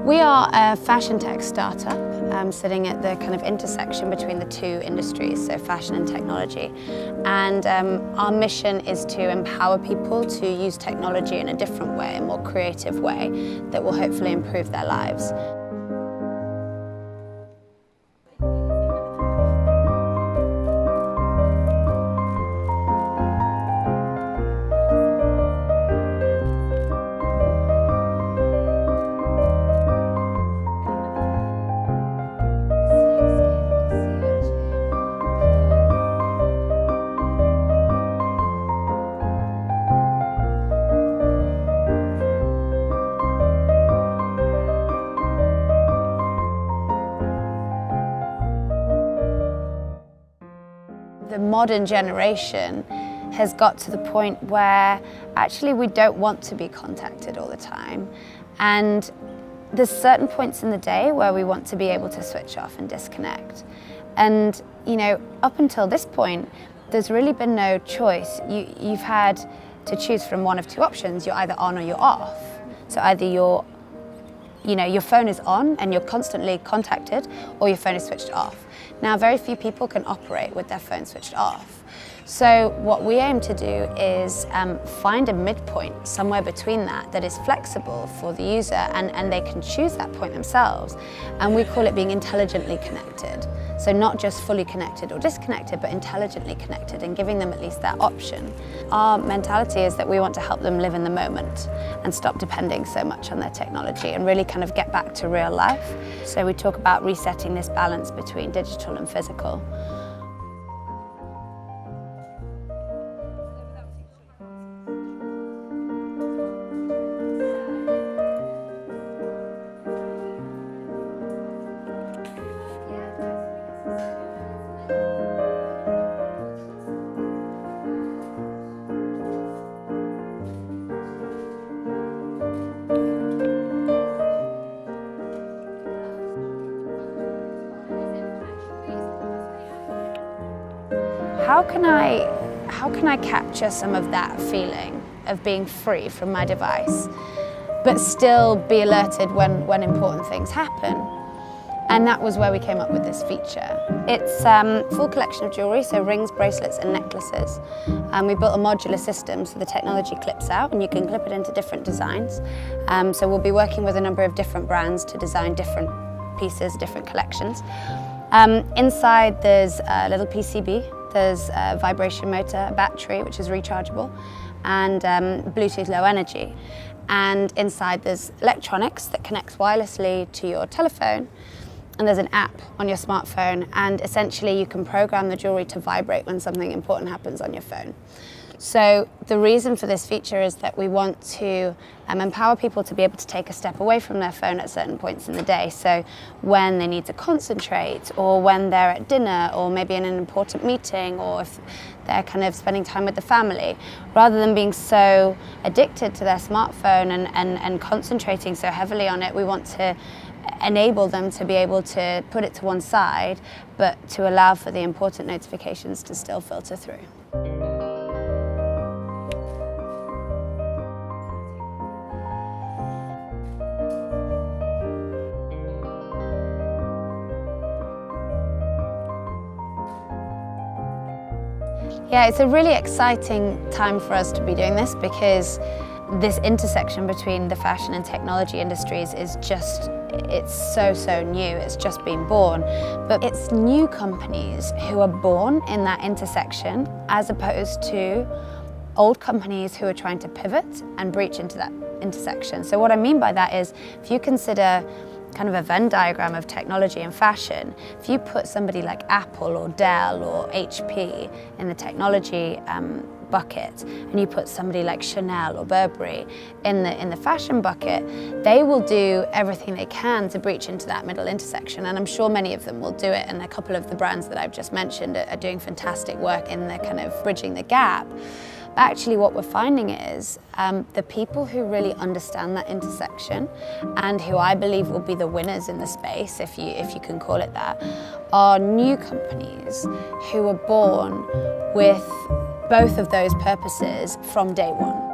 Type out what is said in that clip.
We are a fashion tech startup sitting at the kind of intersection between the two industries, so fashion and technology. And our mission is to empower people to use technology in a different way, a more creative way that will hopefully improve their lives. The modern generation has got to the point where actually we don't want to be contacted all the time, and there's certain points in the day where we want to be able to switch off and disconnect. And you know, up until this point there's really been no choice. You've had to choose from one of two options. You're either on or you're off. So either your phone is on and you're constantly contacted, or your phone is switched off. Now, very few people can operate with their phone switched off. So what we aim to do is find a midpoint somewhere between that is flexible for the user, and they can choose that point themselves. And we call it being intelligently connected. So not just fully connected or disconnected, but intelligently connected, and giving them at least that option. Our mentality is that we want to help them live in the moment and stop depending so much on their technology and really kind of get back to real life. So we talk about resetting this balance between digital and physical. How can I capture some of that feeling of being free from my device, but still be alerted when important things happen? And that was where we came up with this feature. It's a full collection of jewellery, so rings, bracelets and necklaces. We built a modular system, so the technology clips out and you can clip it into different designs. So we'll be working with a number of different brands to design different pieces, different collections. Inside there's a little PCB. There's a vibration motor, a battery which is rechargeable, and Bluetooth low energy. And inside there's electronics that connects wirelessly to your telephone, and there's an app on your smartphone, and essentially you can program the jewellery to vibrate when something important happens on your phone. So the reason for this feature is that we want to empower people to be able to take a step away from their phone at certain points in the day. So when they need to concentrate, or when they're at dinner, or maybe in an important meeting, or if they're kind of spending time with the family, rather than being so addicted to their smartphone and concentrating so heavily on it, we want to enable them to be able to put it to one side, but to allow for the important notifications to still filter through. Yeah, it's a really exciting time for us to be doing this, because this intersection between the fashion and technology industries is it's so new. It's just been born. But it's new companies who are born in that intersection, as opposed to old companies who are trying to pivot and breach into that intersection. So what I mean by that is, if you consider kind of a Venn diagram of technology and fashion, if you put somebody like Apple or Dell or HP in the technology bucket, and you put somebody like Chanel or Burberry in the fashion bucket, they will do everything they can to breach into that middle intersection, and I'm sure many of them will do it, and a couple of the brands that I've just mentioned are doing fantastic work in the kind of bridging the gap. Actually, what we're finding is the people who really understand that intersection, and who I believe will be the winners in the space, if you can call it that, are new companies who are born with both of those purposes from day one.